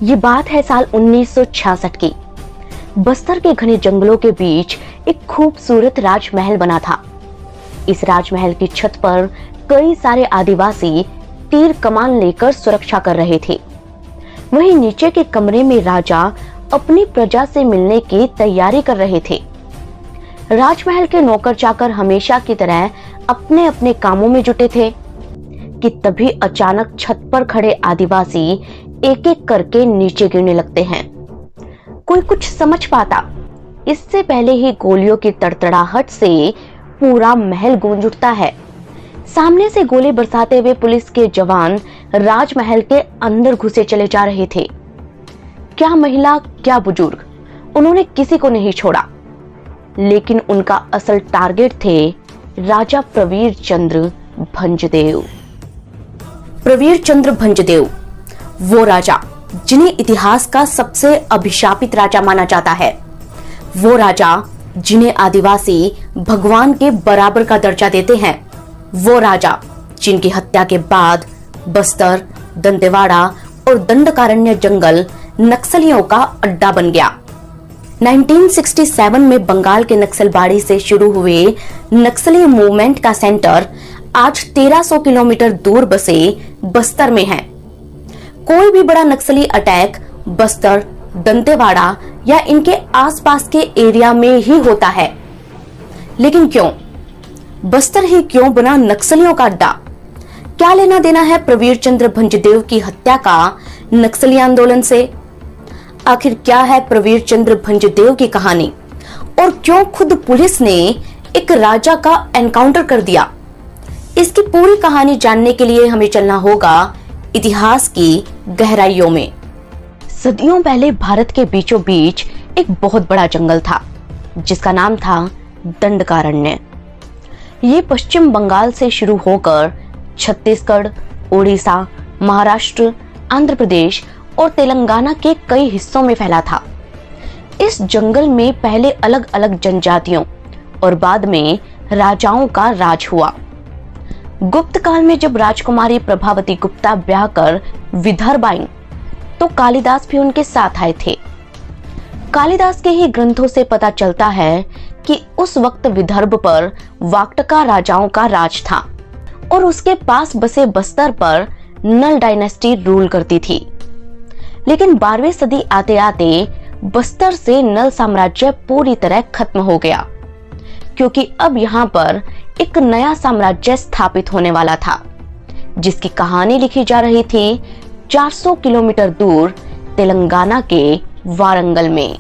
ये बात है साल 1966 की। बस्तर के घने जंगलों के बीच एक खूबसूरत राजमहल बना था। इस राजमहल की छत पर कई सारे आदिवासी तीर कमान लेकर सुरक्षा कर रहे थे। वहीं नीचे के कमरे में राजा अपनी प्रजा से मिलने की तैयारी कर रहे थे। राजमहल के नौकर चाकर हमेशा की तरह अपने अपने कामों में जुटे थे कि तभी अचानक छत पर खड़े आदिवासी एक एक करके नीचे गिरने लगते हैं। कोई कुछ समझ पाता इससे पहले ही गोलियों की तड़तड़ाहट से पूरा महल गूंज उठता है। सामने से गोली बरसाते हुए पुलिस के जवान राजमहल के अंदर घुसे चले जा रहे थे। क्या महिला क्या बुजुर्ग, उन्होंने किसी को नहीं छोड़ा। लेकिन उनका असल टारगेट थे राजा प्रवीर चंद्र भंजदेव। प्रवीर चंद्र भंजदेव वो राजा जिन्हें इतिहास का सबसे अभिशापित राजा माना जाता है। वो राजा जिन्हें आदिवासी भगवान के बराबर का दर्जा देते हैं। वो राजा जिनकी हत्या के बाद बस्तर, दंतेवाड़ा और दंडकारण्य जंगल नक्सलियों का अड्डा बन गया। 1967 में बंगाल के नक्सलबाड़ी से शुरू हुए नक्सली मूवमेंट का सेंटर आज 1300 किलोमीटर दूर बसे बस्तर में है। कोई भी बड़ा नक्सली अटैक बस्तर, दंतेवाड़ा या इनके आसपास के एरिया में ही होता है। लेकिन क्यों बस्तर ही क्यों बना नक्सलियों का अड्डा? क्या लेना देना है प्रवीर चंद्र भंजदेव की हत्या का नक्सली आंदोलन से? आखिर क्या है प्रवीर चंद्र भंजदेव की कहानी और क्यों खुद पुलिस ने एक राजा का एनकाउंटर कर दिया? इसकी पूरी कहानी जानने के लिए हमें चलना होगा इतिहास की गहराइयों में। सदियों पहले भारत के बीचों बीच एक बहुत बड़ा जंगल था जिसका नाम था दंडकारण्य। ये पश्चिम बंगाल से शुरू होकर छत्तीसगढ़, उड़ीसा, महाराष्ट्र, आंध्र प्रदेश और तेलंगाना के कई हिस्सों में फैला था। इस जंगल में पहले अलग अलग जनजातियों और बाद में राजाओं का राज हुआ। गुप्त काल में जब राजकुमारी प्रभावती गुप्ता ब्याह कर विदर्भ आई तो कालिदास भी उनके साथ आए थे। कालिदास के ही ग्रंथों से पता चलता है कि उस वक्त विदर्भ पर वाक्टका राजाओं का राज था और उसके पास बसे बस्तर पर नल डायनेस्टी रूल करती थी। लेकिन 12वीं सदी आते आते बस्तर से नल साम्राज्य पूरी तरह खत्म हो गया, क्योंकि अब यहाँ पर एक नया साम्राज्य स्थापित होने वाला था जिसकी कहानी लिखी जा रही थी 400 किलोमीटर दूर तेलंगाना के वारंगल में।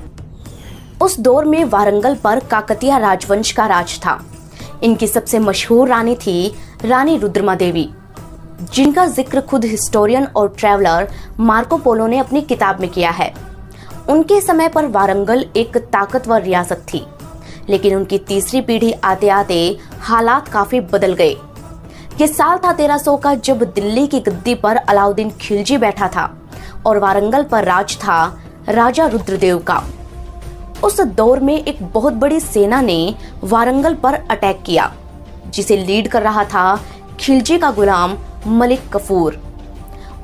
उस दौर में वारंगल पर काकतीय राजवंश का राज था। इनकी सबसे मशहूर रानी थी रानी रुद्रमादेवी, जिनका जिक्र खुद हिस्टोरियन और ट्रैवलर मार्को पोलो ने अपनी किताब में किया है। उनके समय पर वारंगल एक ताकतवर रियासत थी, लेकिन उनकी तीसरी पीढ़ी आते आते हालात काफी बदल गए। ये साल था 1300 का जब दिल्ली की गद्दी पर अलाउद्दीन खिलजी बैठा था और वारंगल पर राज था राजा रुद्रदेव का। उस दौर में एक बहुत बड़ी सेना ने वारंगल पर अटैक किया, जिसे लीड कर रहा था खिलजी का गुलाम मलिक कफूर।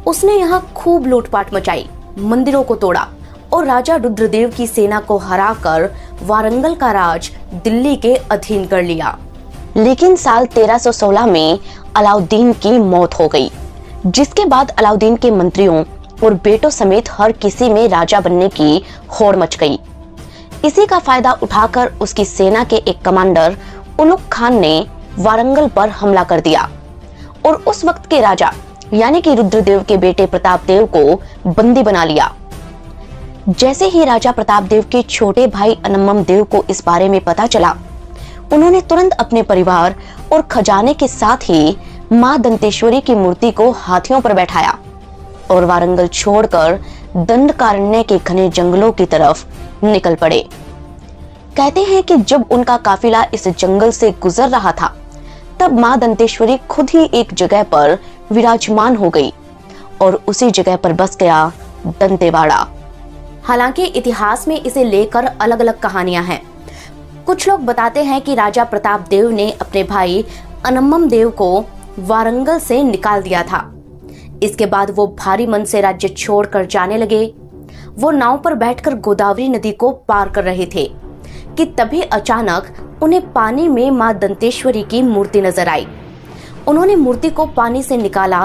उसने यहाँ खूब लूटपाट मचाई, मंदिरों को तोड़ा और राजा रुद्रदेव की सेना को हराकर वारंगल का राज दिल्ली के अधीन कर लिया। लेकिन साल 1316 में अलाउद्दीन की मौत हो गई, जिसके बाद अलाउद्दीन के मंत्रियों और बेटों समेत हर किसी में राजा बनने की होड़ मच गई। इसी का फायदा उठाकर उसकी सेना के एक कमांडर उलुग खान ने वारंगल पर हमला कर दिया और उस वक्त के राजा यानी कि रुद्रदेव के बेटे प्रतापदेव को बंदी बना लिया। जैसे ही राजा प्रतापदेव के छोटे भाई अनम्मम देव को इस बारे में पता चला, उन्होंने तुरंत अपने परिवार और खजाने के साथ ही मां दंतेश्वरी की मूर्ति को हाथियों पर बैठाया और वारंगल छोड़कर दंडकारण्य के घने जंगलों की तरफ निकल पड़े। कहते हैं कि जब उनका काफिला इस जंगल से गुजर रहा था, तब मां दंतेश्वरी खुद ही एक जगह पर विराजमान हो गई और उसी जगह पर बस गया दंतेवाड़ा। हालांकि इतिहास में इसे लेकर अलग अलग कहानियां हैं। कुछ लोग बताते हैं कि राजा प्रतापदेव ने अपने भाई अनम्मम देव को वारंगल से निकाल दिया था। इसके बाद वो भारी मन से राज्य छोड़कर जाने लगे। वो नाव पर बैठकर गोदावरी नदी को पार कर रहे थे कि तभी अचानक उन्हें पानी में मां दंतेश्वरी की मूर्ति नजर आई। उन्होंने मूर्ति को पानी से निकाला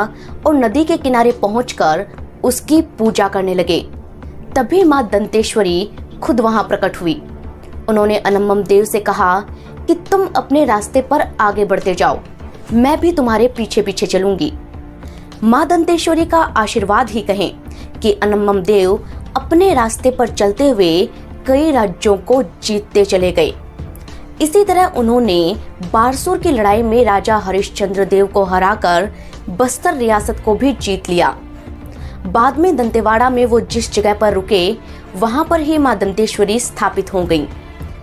और नदी के किनारे पहुंचकर उसकी पूजा करने लगे। तभी मां दंतेश्वरी खुद वहां प्रकट हुई। उन्होंने अनम्मम देव से कहा कि तुम अपने रास्ते पर आगे बढ़ते जाओ, मैं भी तुम्हारे पीछे पीछे चलूंगी। मां दंतेश्वरी का आशीर्वाद ही कहें कि अनम्मम देव अपने रास्ते पर चलते हुए कई राज्यों को जीतते चले गए। इसी तरह उन्होंने बारसूर की लड़ाई में राजा हरिश्चंद्र देव को हराकर बस्तर रियासत को भी जीत लिया। बाद में दंतेवाड़ा में वो जिस जगह पर रुके वहां पर ही मां दंतेश्वरी स्थापित हो गईं।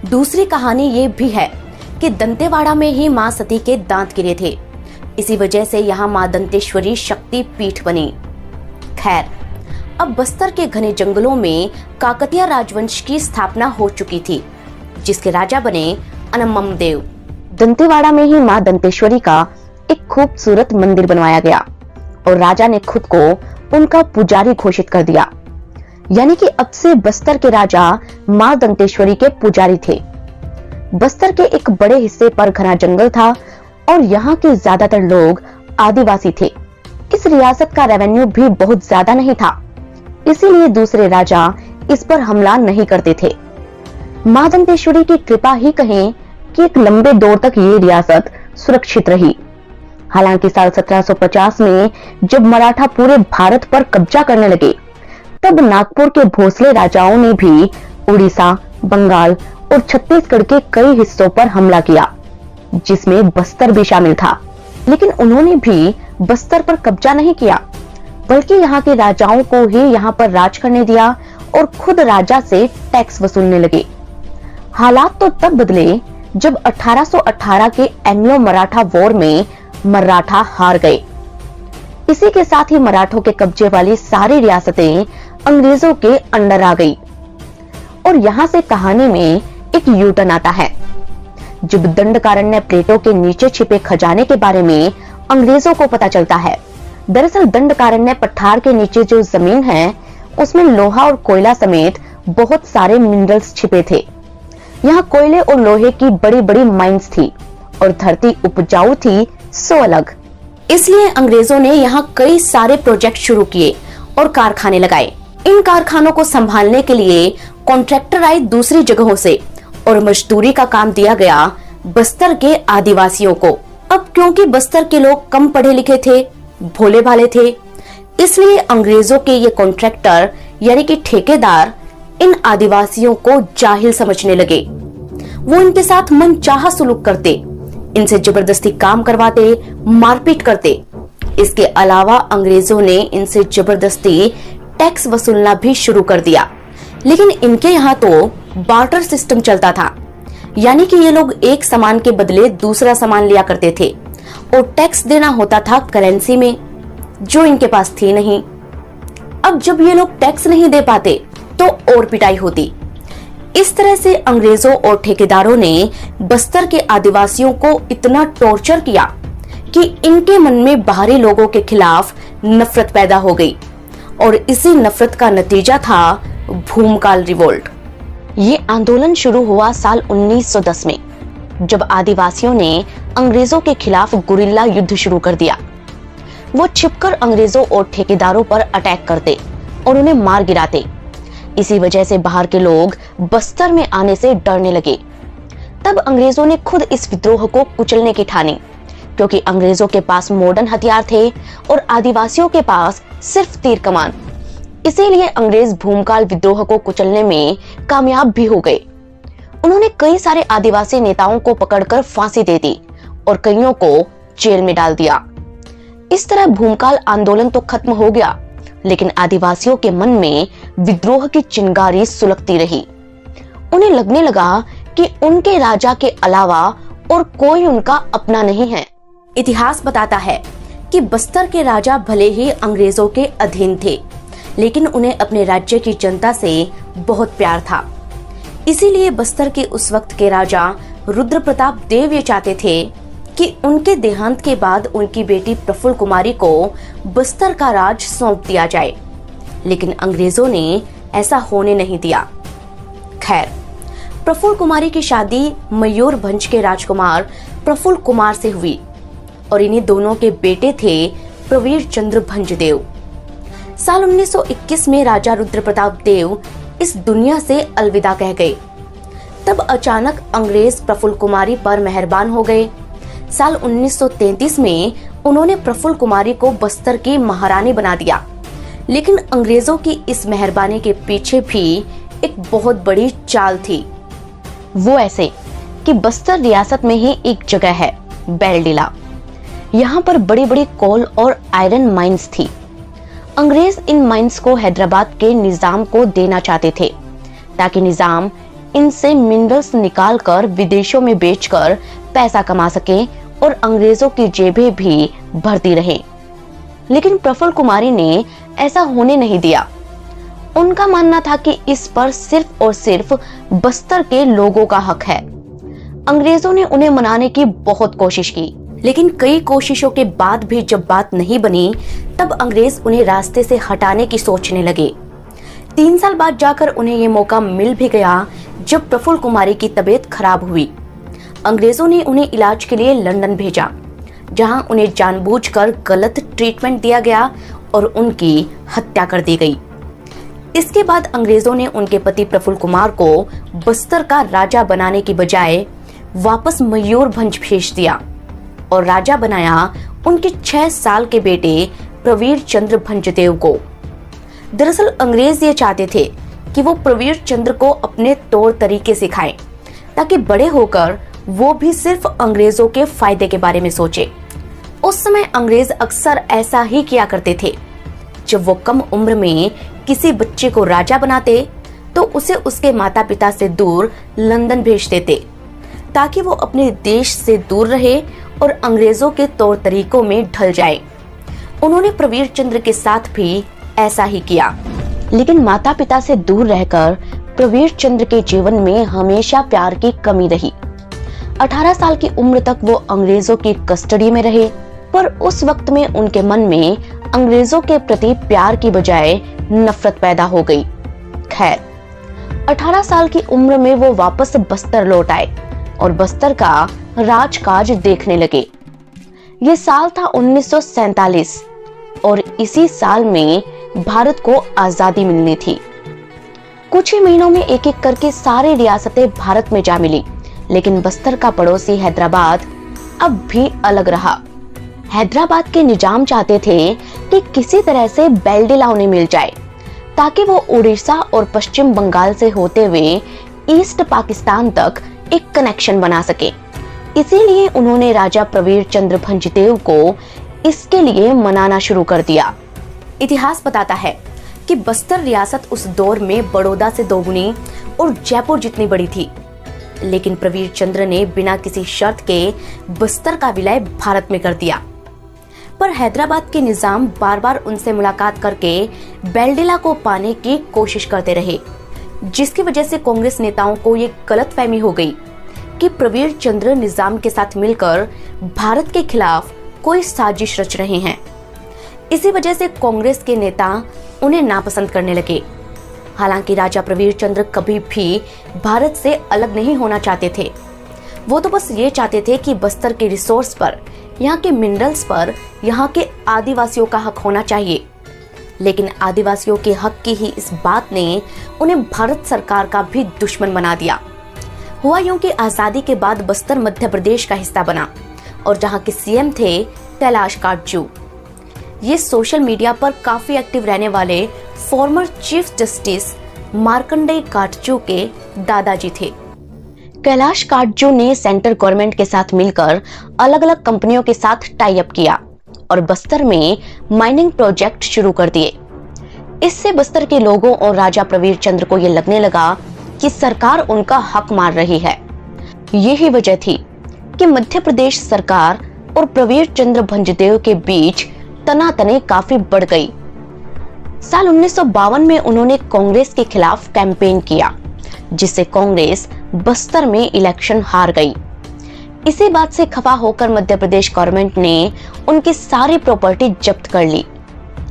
दूसरी कहानी ये भी है कि दंतेवाड़ा में ही मां सती के दांत गिरे थे। इसी वजह से यहाँ मां दंतेश्वरी शक्ति पीठ बनी। खैर, अब बस्तर के घने जंगलों में काकतीय राजवंश की स्थापना हो चुकी थी, जिसके राजा बने अनम्मम देव। दंतेवाड़ा में ही मां दंतेश्वरी का एक खूबसूरत मंदिर बनवाया गया और राजा ने खुद को उनका पुजारी घोषित कर दिया। यानी कि अब से बस्तर के राजा मां दंतेश्वरी के पुजारी थे। बस्तर के एक बड़े हिस्से पर घना जंगल था और यहाँ के ज्यादातर लोग आदिवासी थे। इस रियासत का रेवेन्यू भी बहुत ज्यादा नहीं था, इसीलिए दूसरे राजा इस पर हमला नहीं करते थे। मां दंतेश्वरी की कृपा ही कहें कि एक लंबे दौर तक ये रियासत सुरक्षित रही। हालांकि साल 1750 में जब मराठा पूरे भारत पर कब्जा करने लगे, तब नागपुर के भोसले राजाओं ने भी उड़ीसा, बंगाल और छत्तीसगढ़ के कई हिस्सों पर हमला किया, जिसमें बस्तर भी शामिल था। लेकिन उन्होंने भी बस्तर पर कब्जा नहीं किया, बल्कि यहाँ के राजाओं को ही यहाँ पर राज करने दिया और खुद राजा से टैक्स वसूलने लगे। हालात तो तब बदले जब 1818 के एंग्लो मराठा वॉर में मराठा हार गए। इसी के साथ ही मराठों के कब्जे वाली सारी रियासतें अंग्रेजों के अंडर आ गई। और यहाँ से कहानी में एक यूटर्न आता है। जब दंडकारण्य प्लेटों के नीचे छिपे खजाने के बारे में अंग्रेजों को पता चलता है, दरअसल दंडकारण्य पठार के नीचे जो जमीन है उसमें लोहा और कोयला समेत बहुत सारे मिनरल्स छिपे थे। यहाँ कोयले और लोहे की बड़ी बड़ी माइंस थी और धरती उपजाऊ थी सो अलग। इसलिए अंग्रेजों ने यहाँ कई सारे प्रोजेक्ट शुरू किए और कारखाने लगाए। इन कारखानों को संभालने के लिए कॉन्ट्रैक्टर आए दूसरी जगहों से और मजदूरी का काम दिया गया बस्तर के आदिवासियों को। अब क्योंकि बस्तर के लोग कम पढ़े लिखे थे, भोले भाले थे, इसलिए अंग्रेजों के ये कॉन्ट्रैक्टर यानी कि ठेकेदार इन आदिवासियों को जाहिल समझने लगे। वो इनके साथ मनचाहा सुलूक करते, इनसे जबरदस्ती काम करवाते, मारपीट करते। इसके अलावा अंग्रेजों ने इनसे जबरदस्ती टैक्स वसूलना भी शुरू कर दिया। लेकिन इनके यहाँ तो बार्टर सिस्टम चलता था, यानी कि ये लोग एक सामान के बदले दूसरा सामान लिया करते थे और टैक्स देना होता था करेंसी में, जो इनके पास थी नहीं। अब जब ये लोग टैक्स नहीं दे पाते तो और पिटाई होती। इस तरह से अंग्रेजों और ठेकेदारों ने बस्तर के आदिवासियों को इतना टॉर्चर किया कि इनके मन में बाहरी लोगों के खिलाफ नफरत पैदा हो गई और इसी नफरत का नतीजा था भूमकाल रिवोल्ट। ये आंदोलन शुरू हुआ साल 1910 में, जब आदिवासियों ने अंग्रेजों के खिलाफ गुरिल्ला युद्ध शुरू कर दिया। वो छिपकर अंग्रेजों और ठेकेदारों पर अटैक करते और उन्हें मार गिराते। इसी वजह से बाहर के लोग बस्तर में आने से डरने लगे। तब अंग्रेजों ने खुद इस विद्रोह को कुचलने की ठानी, क्योंकि अंग्रेजों के पास मॉडर्न हथियार थे और आदिवासियों के पास सिर्फ तीर कमान। इसीलिए अंग्रेज भूमकाल विद्रोह को कुचलने में कामयाब भी हो गए। उन्होंने कई सारे आदिवासी नेताओं को पकड़कर फांसी दे दी और कईयों को जेल में डाल दिया। इस तरह भूमकाल आंदोलन तो खत्म हो गया, लेकिन आदिवासियों के मन में विद्रोह की चिंगारी सुलगती रही। उन्हें लगने लगा कि उनके राजा के अलावा और कोई उनका अपना नहीं है। इतिहास बताता है कि बस्तर के राजा भले ही अंग्रेजों के अधीन थे, लेकिन उन्हें अपने राज्य की जनता से बहुत प्यार था। इसीलिए बस्तर के उस वक्त के राजा रुद्र प्रताप देव ये चाहते थे कि उनके देहांत के बाद उनकी बेटी प्रफुल्ल कुमारी को बस्तर का राज सौंप दिया जाए, लेकिन अंग्रेजों ने ऐसा होने नहीं दिया। खैर, प्रफुल्ल कुमारी की शादी मयूरभंज के राजकुमार प्रफुल्ल कुमार से हुई और इन्हीं दोनों के बेटे थे प्रवीर चंद्र भंजदेव। साल 1921 में राजा रुद्र प्रताप देव इस दुनिया से अलविदा कह गए। तब अचानक अंग्रेज प्रफुल्ल कुमारी पर मेहरबान हो गए। साल 1933 में उन्होंने प्रफुल्ल कुमारी को बस्तर की महारानी बना दिया, लेकिन अंग्रेजों की इस मेहरबानी के पीछे भी एक बहुत बड़ी चाल थी। वो ऐसे कि बस्तर रियासत में ही एक जगह है बैलडीला। यहाँ पर बड़ी बड़ी कोल और आयरन माइंस थी। अंग्रेज इन माइंस को हैदराबाद के निजाम को देना चाहते थे ताकि निजाम इनसे मिनरल्स निकालकर विदेशों में बेचकर पैसा कमा सके और अंग्रेजों की जेबें भी भरती रहें। लेकिन प्रफुल्ल कुमारी ने ऐसा होने नहीं दिया। उनका मानना था कि इस पर सिर्फ और सिर्फ बस्तर के लोगों का हक है। अंग्रेजों ने उन्हें मनाने की बहुत कोशिश की, लेकिन कई कोशिशों के बाद भी जब बात नहीं बनी, तब अंग्रेज उन्हें रास्ते से हटाने की सोचने लगे। 3 साल बाद जाकर उन्हें ये मौका मिल भी गया जब प्रफुल्ल कुमारी की तबीयत खराब हुई। अंग्रेजों ने उन्हें इलाज के लिए लंदन भेजा, जहां उन्हें जानबूझकर गलत ट्रीटमेंट दिया गया और उनकी हत्या कर दी गई। इसके बाद अंग्रेजों ने उनके पति प्रफुल्ल कुमार को बस्तर का राजा बनाने की बजाय वापस मयूरभंज भेज दिया और राजा बनाया उनके 6 साल के बेटे प्रवीर चंद्र भंजदेव को। दरअसल अंग्रेज ये चाहते थे कि वो प्रवीर चंद्र को अपने तौर तरीके सिखाएं, ताकि बड़े होकर वो भी सिर्फ अंग्रेजों के फायदे के बारे में सोचे। उस समय अंग्रेज अक्सर ऐसा ही किया करते थे। जब वो कम उम्र में किसी बच्चे को राजा बनाते तो उसे उसके माता पिता से दूर लंदन भेज देते, ताकि वो अपने देश से दूर रहे और अंग्रेजों के तौर तरीकों में ढल जाए। उन्होंने प्रवीर चंद्र के साथ भी ऐसा ही किया। लेकिन माता पिता से दूर रहकर प्रवीर चंद्र के जीवन में हमेशा प्यार की कमी रही। 18 साल की उम्र तक वो अंग्रेजों की कस्टडी में रहे, पर उस वक्त में उनके मन में अंग्रेजों के प्रति प्यार की बजाय नफरत पैदा हो गई। खैर, 18 साल की उम्र में वो वापस बस्तर लौट आए और बस्तर का राजकाज देखने लगे। ये साल था 1947 और इसी साल में भारत को आजादी मिलनी थी। कुछ ही महीनों में एक एक करके सारी रियासतें भारत में जा मिली, लेकिन बस्तर का पड़ोसी हैदराबाद अब भी अलग रहा। हैदराबाद के निजाम चाहते थे कि किसी तरह से बैलडीला उन्हें मिल जाए, ताकि वो उड़ीसा और पश्चिम बंगाल से होते हुए ईस्ट पाकिस्तान तक एक कनेक्शन बना सके। इसीलिए उन्होंने राजा प्रवीर चंद्र भंजदेव को इसके लिए मनाना शुरू कर दिया। इतिहास बताता है कि बस्तर रियासत उस दौर में बड़ौदा से दोगुनी और जयपुर जितनी बड़ी थी, लेकिन प्रवीर चंद्र ने बिना किसी शर्त के बस्तर का विलय भारत में कर दिया। पर हैदराबाद के निजाम बार बार उनसे मुलाकात करके बैलडीला को पाने की कोशिश करते रहे, जिसकी वजह से कांग्रेस नेताओं को ये गलतफहमी हो गई कि प्रवीर चंद्र निजाम के साथ मिलकर भारत के खिलाफ कोई साजिश रच रहे हैं। इसी वजह से कांग्रेस के नेता उन्हें नापसंद करने लगे। हालांकि राजा प्रवीर चंद्र कभी भी भारत से अलग नहीं होना चाहते थे। वो तो बस ये चाहते थे कि बस्तर के रिसोर्स पर, यहाँ के मिनरल्स पर यहाँ के आदिवासियों का हक होना चाहिए। लेकिन आदिवासियों के हक की ही इस बात ने उन्हें भारत सरकार का भी दुश्मन बना दिया। हुआ यूं कि आजादी के बाद बस्तर मध्य प्रदेश का हिस्सा बना और जहाँ के सीएम थे कैलाश काटजू। ये सोशल मीडिया पर काफी एक्टिव रहने वाले former chief justice Markandey Katju के दादाजी थे। कैलाश काटजू ने सेंट्रल गवर्नमेंट के साथ मिलकर अलग अलग कंपनियों के साथ टाई अप किया और बस्तर में माइनिंग प्रोजेक्ट शुरू कर दिए। इससे बस्तर के लोगों और राजा प्रवीर चंद्र को यह लगने लगा कि सरकार उनका हक मार रही है। यही वजह थी कि मध्य प्रदेश सरकार और प्रवीर चंद्र भंजदेव के बीच तनातनी काफी बढ़ गई। साल 1952 में उन्होंने कांग्रेस के खिलाफ कैंपेन किया, जिससे कांग्रेस बस्तर में इलेक्शन हार गई। इसी बात से खफा होकर मध्य प्रदेश गवर्नमेंट ने उनकी सारी प्रॉपर्टी जब्त कर ली,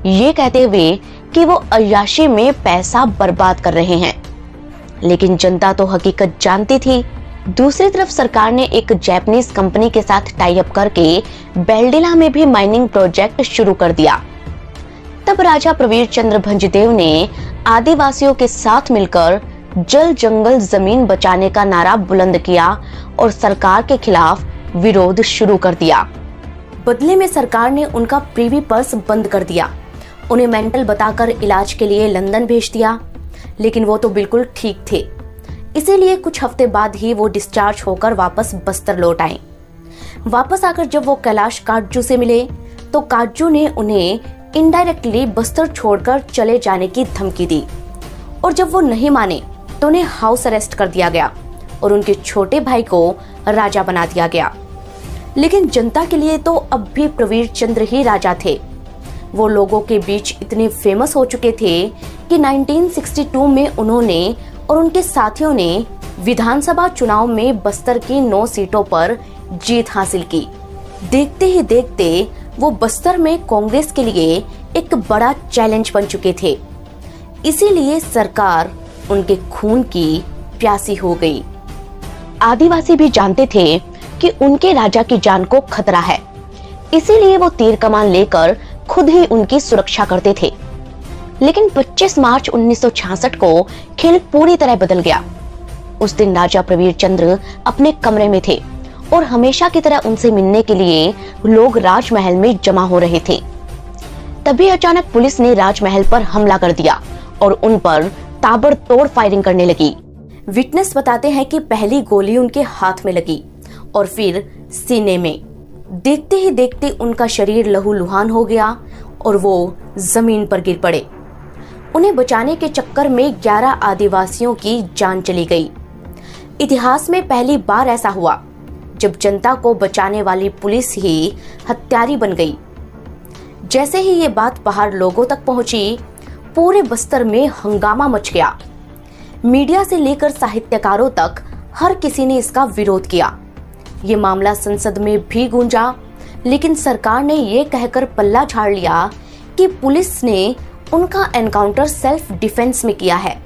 ये कहते हुए कि वो अय्याशी में पैसा बर्बाद कर रहे हैं। लेकिन जनता तो हकीकत जानती थी। दूसरी तरफ सरकार ने एक जापानीज कंपनी के साथ टाई अप करके बेलडीला में भी माइनिंग प्रोजेक्ट शुरू कर दिया। तब राजा प्रवीर चंद्र भंजदेव ने आदिवासियों के साथ मिलकर जल जंगल जमीन बचाने का नारा बुलंद किया और सरकार के खिलाफ विरोध शुरू कर दिया। बदले में सरकार ने उनका प्रीवी पर्स बंद कर दिया, उन्हें मेंटल बताकर इलाज के लिए लंदन भेज दिया। लेकिन वो तो बिल्कुल ठीक थे, इसीलिए कुछ हफ्ते बाद ही वो डिस्चार्ज होकर वापस बस्तर लौट आए। वापस आकर जब वो कैलाश काटजू से मिले तो काटजू ने उन्हें इनडायरेक्टली बस्तर छोड़कर चले जाने की धमकी दी और जब वो नहीं माने तो उन्हें हाउस अरेस्ट कर दिया गया और उनके छोटे भाई को राजा बना दिया गया। लेकिन जनता के लिए तो अब भी प्रवीर चंद्र ही राजा थे। वो लोगों के बीच इतने फेमस हो चुके थे कि 1962 में उन्होंने और उनके साथियों ने विधानसभा चुनाव में बस्तर की 9 सीटों पर जीत हासिल की। देखते ही देखते वो बस्तर में कांग्रेस के लिए एक बड़ा चैलेंज बन चुके थे। इसीलिए सरकार उनके खून की प्यासी हो गई। आदिवासी भी जानते थे कि उनके राजा की जान को खतरा है, इसीलिए वो तीर कमान लेकर खुद ही उनकी सुरक्षा करते थे। लेकिन 25 मार्च 1966 को खेल पूरी तरह बदल गया। उस दिन राजा प्रवीर चंद्र अपने कमरे में थे और हमेशा की तरह उनसे मिलने के लिए लोग राजमहल में जमा हो रहे थे। तभी अचानक पुलिस ने राजमहल पर हमला कर दिया और उन पर ताबड़तोड़ फायरिंग करने लगी। विटनेस बताते हैं कि पहली गोली उनके हाथ में लगी और फिर सीने में। देखते ही देखते उनका शरीर लहूलुहान हो गया और वो जमीन पर गिर पड़े। उन्हें बचाने के चक्कर में 11 आदिवासियों की जान चली गई। इतिहास में पहली बार ऐसा हुआ जब जनता को बचाने वाली पुलिस ही हत्यारी बन गई। जैसे ही ये बात बाहर लोगों तक पहुंची, पूरे बस्तर में हंगामा मच गया। मीडिया से लेकर साहित्यकारों तक हर किसी ने इसका विरोध किया। ये मामला संसद में भी गूंजा, लेकिन सरकार ने ये कहकर पल्ला झाड़ लिया कि पुलिस ने उनका एनकाउंटर सेल्फ डिफेंस में किया है।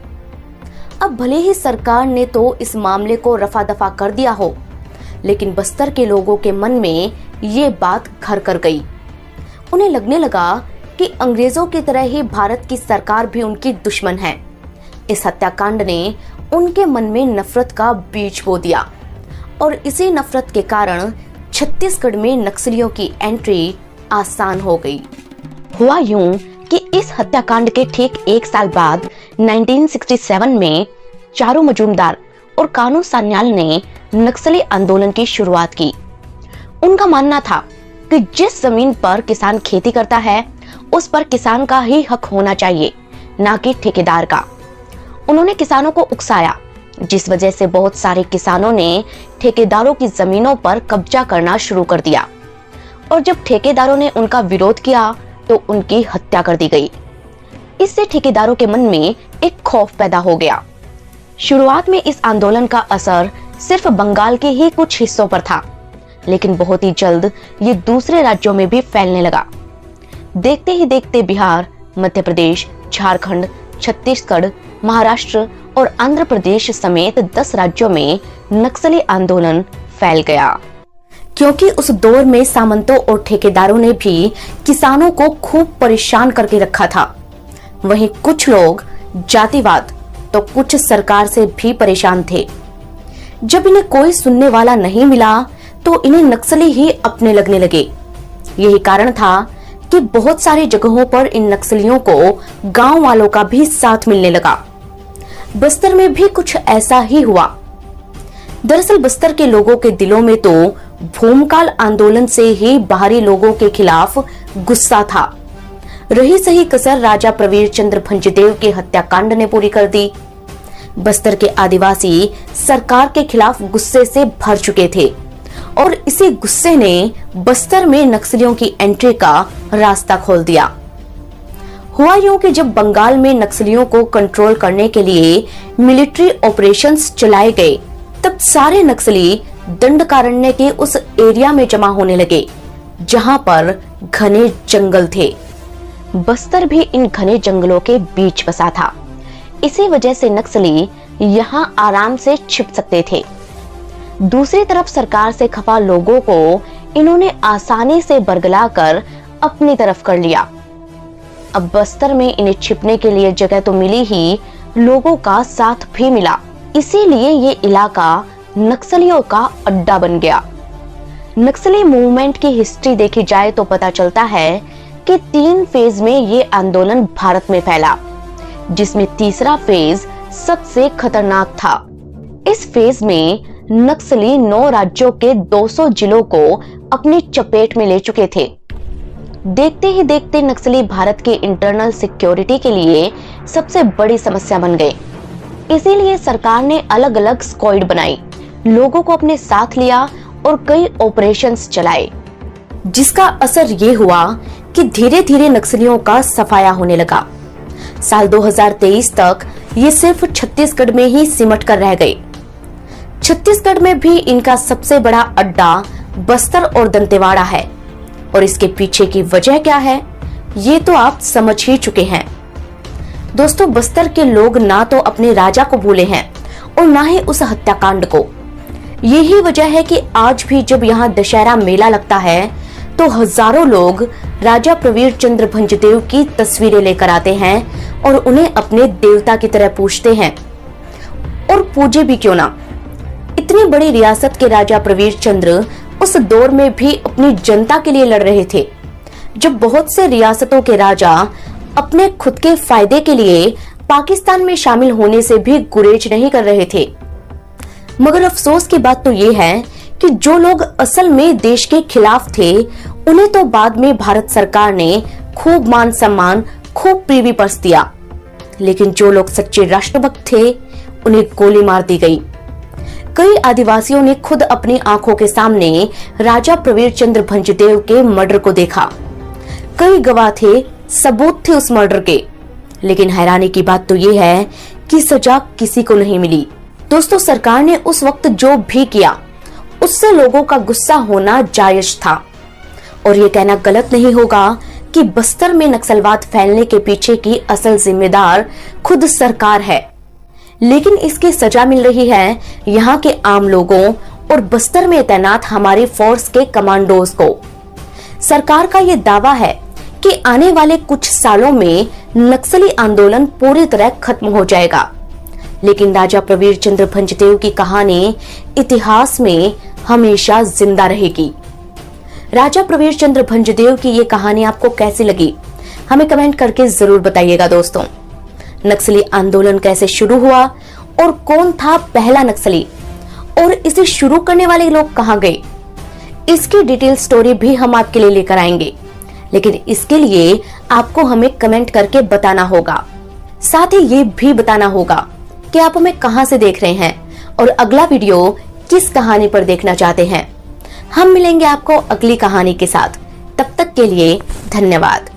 अब भले ही सरकार ने तो इस मामले को रफा दफा कर दिया हो, लेकिन बस्तर के लोगों के मन में ये बात घर कर गई। उन्हें लगने लगा कि अंग्रेजों की तरह ही भारत की सरकार भी उनकी दुश्मन है। इस हत्याकांड ने उनके मन में नफरत का बीज बो दिया और इसी नफरत के कारण छत्तीसगढ़ में नक्सलियों की एंट्री आसान हो गई। हुआ यूं कि इस हत्याकांड के ठीक 1 साल बाद 1967 में चारू मजूमदार और कानू सान्याल ने नक्सली आंदोलन की शुरुआत की। उनका मानना था कि जिस जमीन पर किसान खेती करता है उस पर किसान का ही हक होना चाहिए, ना कि ठेकेदार का। उन्होंने किसानों को उकसाया, जिस वजह से बहुत सारे किसानों ने ठेकेदारों की जमीनों पर कब्जा करना शुरू कर दिया और जब ठेकेदारों ने उनका विरोध किया तो उनकी हत्या कर दी गई। इससे ठेकेदारों के मन में एक खौफ पैदा हो गया। शुरुआत में इस आंदोलन का असर सिर्फ बंगाल के ही कुछ हिस्सों पर था, लेकिन बहुत ही जल्द ये दूसरे राज्यों में भी फैलने लगा। देखते ही देखते बिहार, मध्य प्रदेश, झारखंड, छत्तीसगढ़, महाराष्ट्र और आंध्र प्रदेश समेत 10 राज्यों में नक्सली आंदोलन फैल गया। क्योंकि उस दौर में सामंतों और ठेकेदारों ने भी किसानों को खूब परेशान करके रखा था। वहीं कुछ लोग जातिवाद तो कुछ सरकार से भी परेशान थे। जब इन्हें कोई सुनने वाला नहीं मिला तो इन्हें नक्सली ही अपने लगने लगे। यही कारण था कि बहुत सारी जगहों पर इन नक्सलियों को गांव वालों का भी साथ मिलने लगा। बस्तर में भी कुछ ऐसा ही हुआ। दरअसल बस्तर के लोगों के दिलों में तो भूमकाल आंदोलन से ही बाहरी लोगों के खिलाफ गुस्सा था। रही सही कसर राजा प्रवीर चंद्र भंजदेव के हत्याकांड ने पूरी कर दी। बस्तर के आदिवासी सरकार के खिलाफ गुस्से से भर चुके थे और इसी गुस्से ने बस्तर में नक्सलियों की एंट्री का रास्ता खोल दिया। हुआ यूं कि जब बंगाल में नक्सलियों को कंट्रोल करने के लिए मिलिट्री ऑपरेशंस चलाए गए, तब सारे नक्सली दंडकारण्य के उस एरिया में जमा होने लगे जहां पर घने जंगल थे। बस्तर भी इन घने जंगलों के बीच बसा था। इसी वजह से नक्सली यहां आराम से छिप सकते थे। दूसरी तरफ सरकार से खफा लोगों को इन्होंने आसानी से बरगलाकर अपनी तरफ कर लिया। अब बस्तर में इन्हें छिपने के लिए जगह तो मिली ही, लोगों का साथ भी मिला। इसीलिए ये इलाका नक्सलियों का अड्डा बन गया। नक्सली मूवमेंट की हिस्ट्री देखी जाए तो पता चलता है कि 3 फेज में ये आंदोलन भारत में फैला, जिसमें तीसरा फेज सबसे खतरनाक था। इस फेज में नक्सली 9 राज्यों के 200 जिलों को अपनी चपेट में ले चुके थे। देखते ही देखते नक्सली भारत के इंटरनल सिक्योरिटी के लिए सबसे बड़ी समस्या बन गए। इसीलिए सरकार ने अलग अलग स्क्वाड बनाई, लोगों को अपने साथ लिया और कई ऑपरेशंस चलाए, जिसका असर ये हुआ कि धीरे धीरे नक्सलियों का सफाया होने लगा। साल 2023 तक ये सिर्फ छत्तीसगढ़ में ही सिमट कर रह गए। छत्तीसगढ़ में भी इनका सबसे बड़ा अड्डा बस्तर और दंतेवाड़ा है, और इसके पीछे की वजह क्या है ये तो आप समझ ही चुके हैं। दोस्तों, बस्तर के लोग ना तो अपने राजा को भूले हैं और ना ही उस हत्याकांड को। यही वजह है कि आज भी जब यहाँ दशहरा मेला लगता है तो हजारों लोग राजा प्रवीर चंद्र भंजदेव की तस्वीरें लेकर आते हैं और उन्हें अपने देवता की तरह पूजते हैं, और पूजे भी क्यों ना। इतनी बड़ी रियासत के राजा प्रवीर चंद्र उस दौर में भी अपनी जनता के लिए लड़ रहे थे, जब बहुत से रियासतों के राजा अपने खुद के फायदे के लिए पाकिस्तान में शामिल होने से भी गुरेज नहीं कर रहे थे। मगर अफसोस की बात तो ये है कि जो लोग असल में देश के खिलाफ थे, उन्हें तो बाद में भारत सरकार ने खूब मान सम्मान, खूब पीवी पर्स दिया, लेकिन जो लोग सच्चे राष्ट्रभक्त थे उन्हें गोली मार दी गई। कई आदिवासियों ने खुद अपनी आंखों के सामने राजा प्रवीर चंद्र भंजदेव के मर्डर को देखा। कई गवाह थे, सबूत थे उस मर्डर के, लेकिन हैरानी की बात तो ये है कि सजा किसी को नहीं मिली। दोस्तों, सरकार ने उस वक्त जो भी किया उससे लोगों का गुस्सा होना जायज था, और ये कहना गलत नहीं होगा कि बस्तर में नक्सलवाद फैलने के पीछे की असल जिम्मेदार खुद सरकार है। लेकिन इसकी सजा मिल रही है यहाँ के आम लोगों और बस्तर में तैनात हमारी फोर्स के कमांडोज को। सरकार का ये दावा है कि आने वाले कुछ सालों में नक्सली आंदोलन पूरी तरह खत्म हो जाएगा, लेकिन राजा प्रवीर चंद्र भंजदेव की कहानी इतिहास में हमेशा जिंदा रहेगी। राजा प्रवीर चंद्र भंजदेव की ये कहानी आपको कैसी लगी, हमें कमेंट करके जरूर बताइएगा। दोस्तों, नक्सली आंदोलन कैसे शुरू हुआ और कौन था पहला नक्सली, और इसे शुरू करने वाले लोग कहां गए, इसकी डिटेल स्टोरी भी हम आपके लिए लेकर आएंगे। लेकिन इसके लिए आपको हमें कमेंट करके बताना होगा, साथ ही ये भी बताना होगा कि आप हमें कहां से देख रहे हैं और अगला वीडियो किस कहानी पर देखना चाहते हैं। हम मिलेंगे आपको अगली कहानी के साथ, तब तक के लिए धन्यवाद।